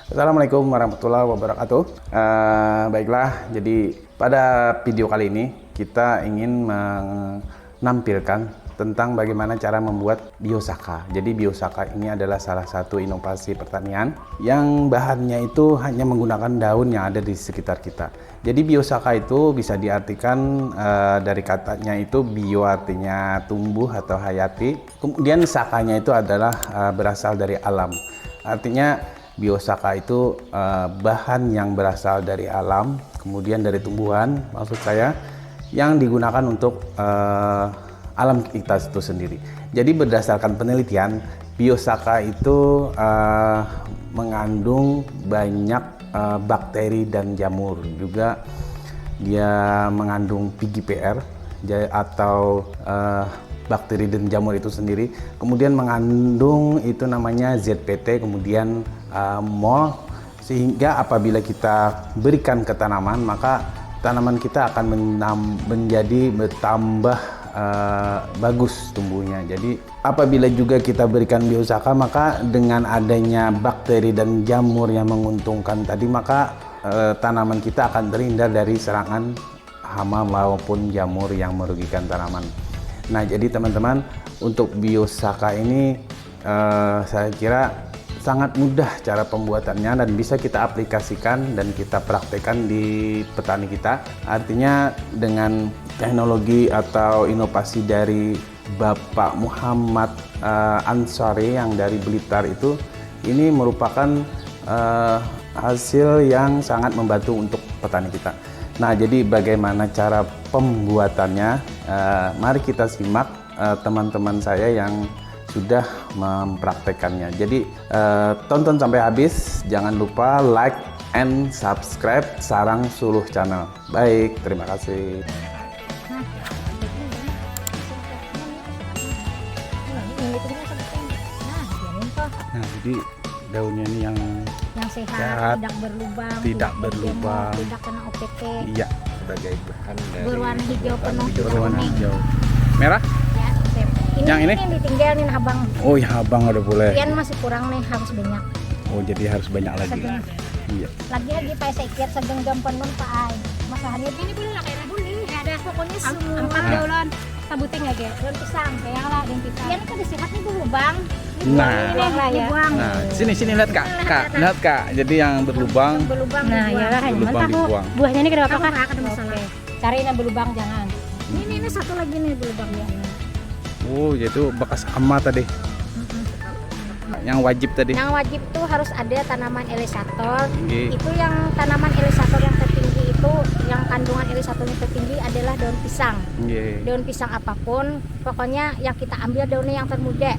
Assalamualaikum warahmatullahi wabarakatuh. Baiklah, jadi pada video kali ini kita ingin menampilkan tentang bagaimana cara membuat biosaka. Jadi biosaka ini adalah salah satu inovasi pertanian yang bahannya itu hanya menggunakan daun yang ada di sekitar kita. Jadi biosaka itu bisa diartikan dari katanya itu bio artinya tumbuh atau hayati. Kemudian sakanya itu adalah berasal dari alam. Artinya biosaka itu bahan yang berasal dari alam, kemudian dari tumbuhan, maksud saya, yang digunakan untuk alam kita itu sendiri. Jadi berdasarkan penelitian, biosaka itu mengandung banyak bakteri dan jamur. Juga dia mengandung PGPR atau bakteri dan jamur itu sendiri, kemudian mengandung itu namanya ZPT, kemudian MOL, sehingga apabila kita berikan ke tanaman, maka tanaman kita akan menjadi bertambah bagus tumbuhnya. Jadi apabila juga kita berikan biosaka, maka dengan adanya bakteri dan jamur yang menguntungkan tadi, maka tanaman kita akan terhindar dari serangan hama maupun jamur yang merugikan tanaman. Nah, jadi teman-teman, untuk biosaka ini saya kira sangat mudah cara pembuatannya dan bisa kita aplikasikan dan kita praktekkan di petani kita. Artinya dengan teknologi atau inovasi dari Bapak Muhammad Ansari yang dari Blitar itu, ini merupakan hasil yang sangat membantu untuk petani kita. Nah, jadi bagaimana cara pembuatannya? Mari kita simak teman-teman saya yang sudah mempraktekannya. Jadi tonton sampai habis, jangan lupa like and subscribe Sarang Suluh Channel. Baik, terima kasih. Nah, jadi daunnya ini yang sehat, tidak berlubang, tidak kena OPT. Iya, sebagai bahan dari berwarna hijau penuh, berwarna hijau. Merah? Ya, ini yang ini ditinggal nih abang. Oh ya, abang udah boleh. Yang masih kurang nih, harus banyak. Oh, jadi harus banyak lagi. Iya. Lagi Pak saya kira segenggam penuh Pak Ai. Masalahnya ini boleh lah kayak boleh. Ada pokoknya semua. Angkat daulan sabuting aja. Daun pisang, kayak lah daun pisang. Iya, kan disehat nih berlubang. Nah, dibuang. Nah, sini lihat Kak. Lihat Kak. Jadi yang berlubang. Nah, iyalah hanya mantap Bu. Buahnya ini kenapa Kak? Ada masalah. Cari yang berlubang jangan. Ini satu lagi nih berlubang ya. Oh, yaitu bekas hama tadi. Yang wajib tadi. Yang wajib tuh harus ada tanaman elisator. Itu yang tanaman elisator yang tertinggi itu, yang kandungan elisatornya tertinggi adalah daun pisang. Daun pisang apapun, pokoknya yang kita ambil daunnya yang termuda,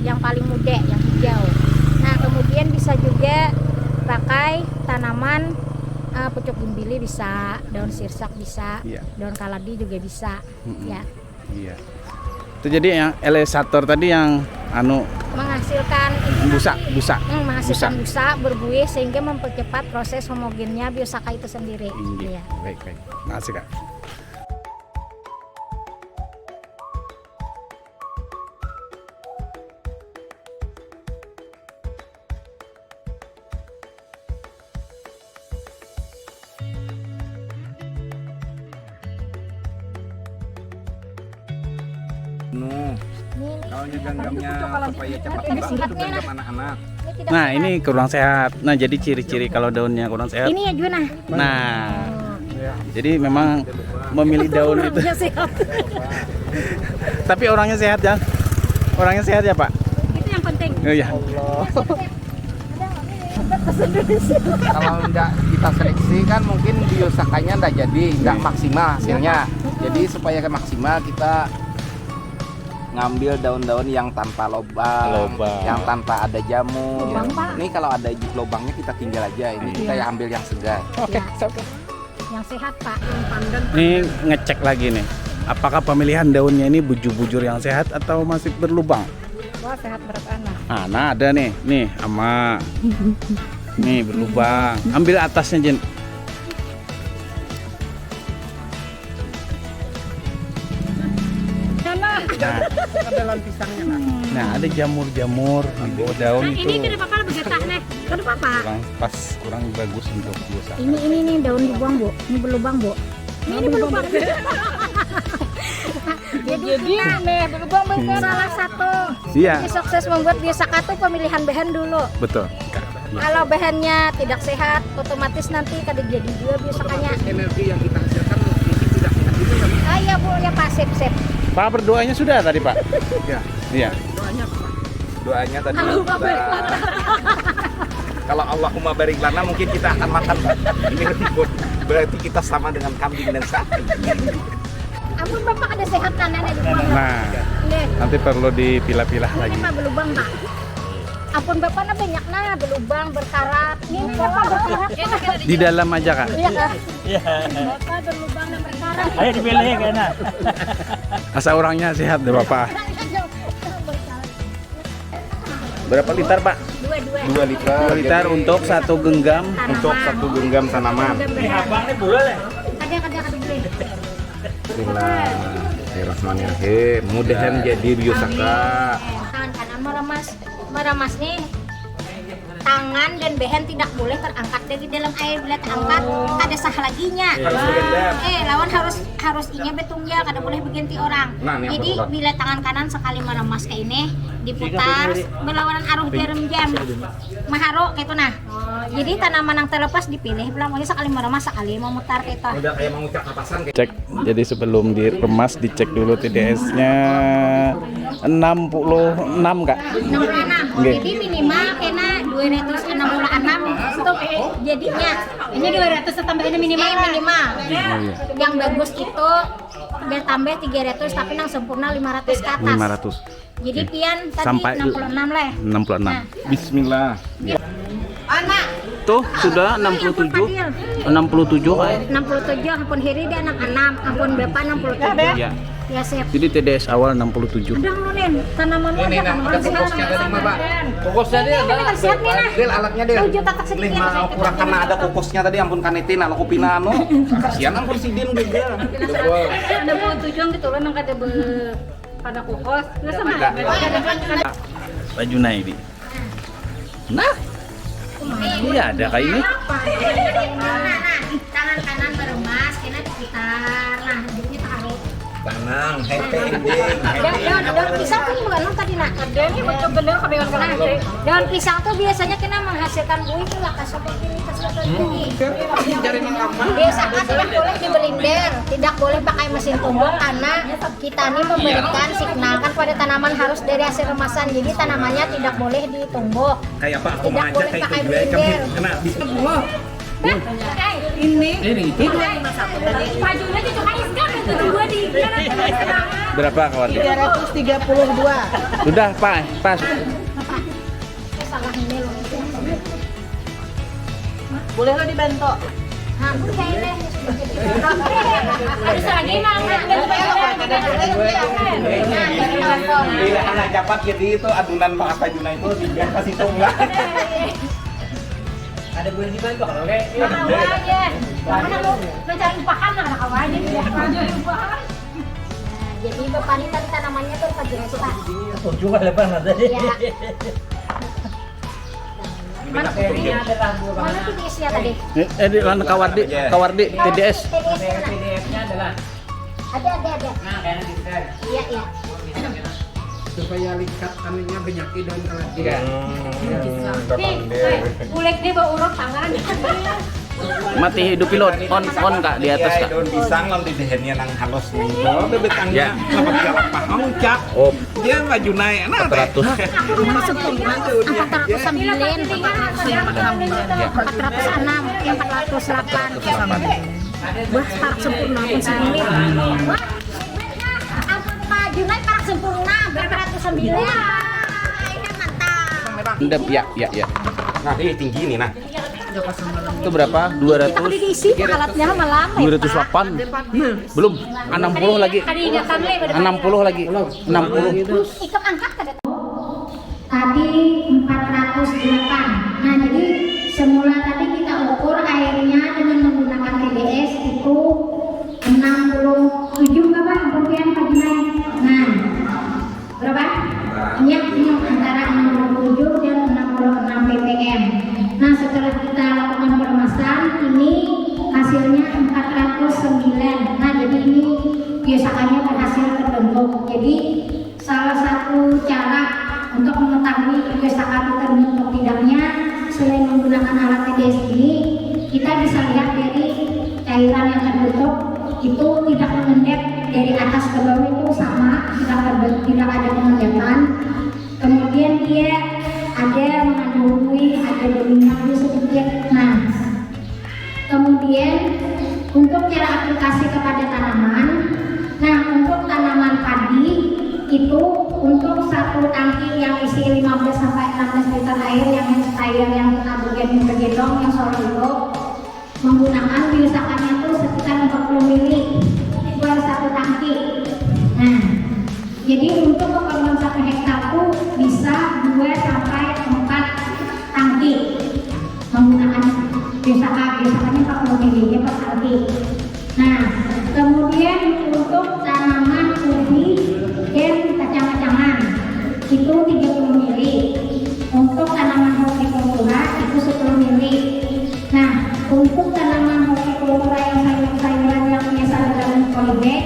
yang paling muda, yang hijau. Nah, kemudian bisa juga pakai tanaman pucuk gimbili bisa, daun sirsak bisa, daun kaladi juga bisa, ya. Iya. Itu jadi yang elisator tadi yang menghasilkan busa. Menghasilkan busa berbuih sehingga mempercepat proses homogennya biosaka itu sendiri. Iya. Baik. Makasih Kak. Kalau genggamnya supaya cepat membantu genggam anak-anak. Nah, ini kurang sehat. Nah, jadi ciri-ciri kalau daunnya kurang sehat. Ini ya Juna. Nah, jadi memang memilih daun itu. Tapi orangnya sehat ya. Orangnya sehat ya Pak. Itu yang penting. Oh iya. Kalau enggak kita seleksi kan mungkin biosakanya enggak jadi, enggak maksimal hasilnya. Jadi supaya maksimal kita ngambil daun-daun yang tanpa lubang, yang tanpa ada jamur. Ini kalau ada lubangnya kita tinggal aja. Ini kita ambil yang segar. Oke. Yang sehat Pak. Ini ngecek lagi nih. Apakah pemilihan daunnya ini bujur-bujur yang sehat atau masih berlubang? Wah, sehat berat anak. Nah, ada nih ama. Nih berlubang. Ambil atasnya Jen. Nah, ada daun pisangnya. nah ada jamur-jamur di bawah daun itu. Ini kenapa kalau begetah nih? Kan apa? kurang bagus untuk biasa. Ini daun dibuang, Bu. Ini berlubang, Bu. Ini berlubang. Jadi berlubang salah satu Iya. sukses membuat biosaka itu pemilihan bahan dulu. Betul. Kalau bahannya tidak sehat, otomatis nanti kada jadi juga biosakanya. Energi yang kita hasilkan mungkin tidak sehat itu kan. Ah iya Bu, ya Pak, sip. Pak, berdoanya sudah tadi, Pak? Ya. Iya. Doanya tadi kalau Allahumma barik lana mungkin kita akan makan, Pak. Ini lebih berarti kita sama dengan kambing dan sapi. Ampun Bapak, ada sehat kan nenek dibuang. Nah, nanti perlu dipilah-pilah Ini lagi. Pak berlubang, Pak. Ampun Bapak, banyak berlubang, berkarat. Ini Bapak berkarat. Di dalam aja, Kak. Iya Kak. Bapak berlubang dan berkarat. Ayo dipilih karena Asal orangnya sehat deh, Bapak. Berapa liter, Pak? 2 2 2 liter untuk satu genggam. untuk satu genggam tanaman. abang ini boleh. Kada beli. Bismillahirrahmanirrahim. Mudahan jadi biosaka. Tangan kanan meremas nih. Tangan dan bahan tidak boleh terangkat dari dalam air. Bila terangkat, kada sah laginya. Harus bergendam. Lawan harus inya betungnya, kada boleh berganti orang. Nah, ini apa Jadi tuh, Pak? bila tangan kanan sekali meremas kayak ini, diputar berlawanan arus jarum jam. Maharo kayak itu nah. Jadi tanaman yang terlepas dipilih, bilang pokoknya sekali meremas sekali memutar kayak itu. Udah kayak mengucap napasan kayak. Cek. Jadi sebelum diremas dicek dulu TDS-nya 66, Kak. 66. Oke. Jadi minimal kena 266 itu jadinya. Ini 200 tambahinnya minimal. Minimal. Yang bagus itu biar tambah 300 tapi yang sempurna 500 ke atas. 500. Jadi pian tadi Sampai 66 leh. 66. Bismillah. Anak Tuh sudah 67. 67, Kak. 67 ampun hiri dia anak 6, ampun bapak 67. Iya. Ya siap. Jadi TDS awal 67. Udah nurin tanaman lu Ini nah, ada kokosnya dari mana, Pak? Kokosnya dia ada. Siap nih nah. Del alatnya dia. 7 tatak sedikit. Lima kurang karena ada kokosnya tadi ampun kanetin ala kupina anu. Kasihan ampun si Din juga. Ada mau tujuan gitu loh nang kada pada kokos. Terus sama Pak Junaidi. Nah, iya ada kayak ini. Tangan kanan meremas, kena diputar. Nah, jadinya taruh. Tenang, happy ending. Daun pisang tuh bukan tadi nak. Ada ini betul-betul kebetulan kena. Daun pisang tuh biasanya kena menghasilkan buih tuh lah seperti ini Biasa kan tidak boleh dibelinder, tidak boleh pakai mesin tumbuk karena kita ini memberikan signal kan pada tanaman harus dari hasil remasan. Jadi tanamannya tidak boleh ditumbuk. Kayak apa? Aku Tidak aja boleh kayak pakai itu juga kami blender. kena bismillah. Berapa kawan? 332. Sudah, Pak. Pas. Salah ini loh. Boleh lo dibantu? Nah, ini. Harus lagi mama. Bila anak dapat jadi itu adunan Pak Apa Juna itu dibiar kasih tunggal. Ada boleh dibantu kalau kayak aja. Mana lu mencari pakan lah anak awal aja. Jadi bapak ini tadi tanamannya tuh jenis Pak. juga lebar tadi. Ya. Mana TDS-nya tadi? Di lan kawardi TDS. PDF-nya adalah Ada. nah kayak di share. Iya. Supaya likat anunya penyakit dan keladi. Kulek dia bawa urut tangan. Mati hidup pilot on Kak di atas, Kak. Daun pisang lalu di dehennya nang halus nih. Oh, bebetangnya dapat galapah. Ngucap. Oh, Dia maju naik. Nah, 400. 409, yang 408. Wah, parak sempurna pun sembilan. Wah, ampun Pak Junai parak sempurna 409. Ini mantap. Endap ya. Nah, ini tinggi nih nah. Itu berapa? Kita kali diisi alatnya malam. 208. Belum. 60 lagi. 60 lagi. 60. Ikut angkat kada? Tadi 408. Nah, jadi semula tadi kita ukur airnya dengan menggunakan TDS itu 67 berapa? Kemudian Pak Junai. Nah, berapa? Ini antara 67 dan 66 ppm. setelah kita lakukan peremasan, ini hasilnya 409. Nah, jadi ini biosakannya berhasil terbentuk. Jadi salah satu cara untuk mengetahui biosaka itu terbentuk tidaknya, selain menggunakan alat TDS ini, kita bisa lihat dari cairan yang terbentuk itu tidak mengendap dari atas ke bawah, itu sama, tidak ada pengendapan. Kemudian dia ada mengandung buih, ada berminyak sedikit. Nah, kemudian untuk cara aplikasi kepada tanaman, nah untuk tanaman padi itu untuk satu tangki yang isi 15 sampai 16 liter air yang cair yang kita bergendong yang solo itu menggunakan biosakannya itu sekitar 40 ml per satu tangki. Nah, jadi untuk keperluan 1 hektar itu bisa 2 sampai 4 tangki menggunakan biosakannya 40 ml per tangki. Nah, kemudian untuk tanaman ubi dan kacang-kacangan itu 30 ml. Untuk tanaman hortikultura itu 10 ml. Nah, untuk tanaman hortikultura yang sayur-sayuran yang biasa dalam polybag,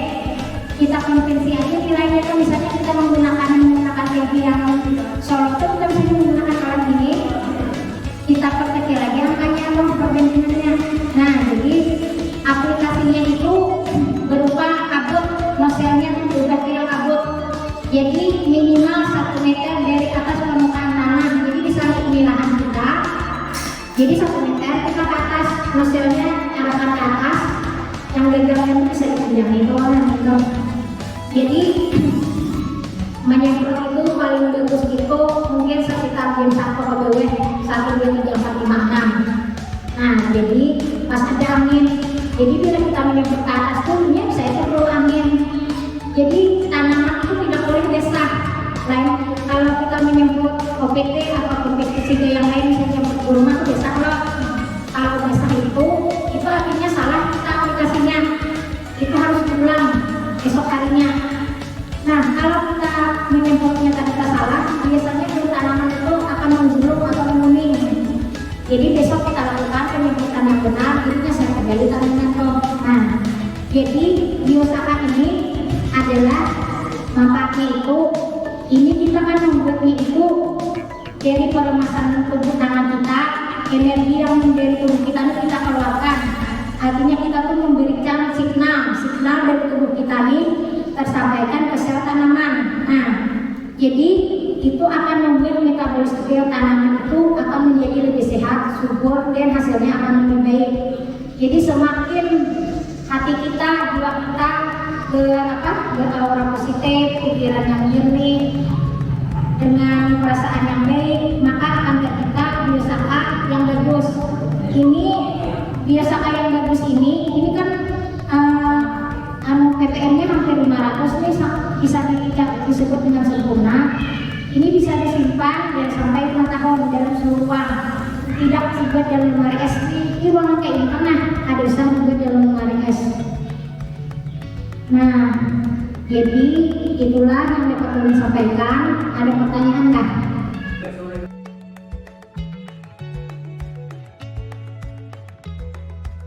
kita konvensi aja nilainya kan, misalnya kita menggunakan tangki yang solo itu kita bisa menggunakan alat ini, kita perkecil lagi angkanya atau perbandingannya. Nah, jadi aplikasinya itu berupa kabut, noselnya berubah ke kabut. Jadi minimal 1 meter dari atas permukaan tanah. Jadi misalnya ini lahan kita, jadi 1 meter kita ke atas, noselnya arahkan ke atas, yang gagangnya bisa dipinjam itu orang itu. Jadi menyemprot itu paling bagus itu mungkin sekitar jam 1 ke bawah, 1, 2, 3, 4, 5, 6. Nah, jadi pas ada angin, jadi bila kita menyemprot ke atas tuh bisa itu perlu angin. Jadi tanaman itu tidak boleh basah. Lain kalau kita menyemprot OPT atau pestisida yang lain, misalnya menyemprot rumah itu basah loh. Kalau basah itu artinya salah kita aplikasinya. Itu harus diulang esok harinya. Nah, kalau kita menyemprotnya kita salah, biasanya tanaman itu akan menggulung atau menguning. Jadi besok kita lakukan penyemprotan yang benar, jadinya saya kembali tanaman tuh. Nah, jadi biosaka ini adalah manfaatnya itu, ini kita kan membuatnya itu dari peremasan tubuh tangan kita, energi yang dari tubuh kita itu kita keluarkan. Artinya kita tuh memberikan signal dari tubuh kita ini tersampaikan ke sel tanaman. Nah, jadi itu akan membuat metabolisme tanaman itu akan menjadi lebih sehat, subur, dan hasilnya akan lebih baik. Jadi semakin hati kita, jiwa kita beraura positif, pikiran yang jernih, dengan perasaan yang baik, maka akan kita biosaka yang bagus. Ini biosaka yang bagus ini kan ppm-nya hampir 500 nih, bisa disebut dengan sempurna. Ini bisa disimpan dan sampai 5 tahun dalam suhu ruang, tidak dibuat dalam lemari es. Ini ruangan kayak ini pernah ada usaha dibuat dalam lemari es. Nah, jadi itulah yang dapat kami sampaikan. Ada pertanyaan nggak?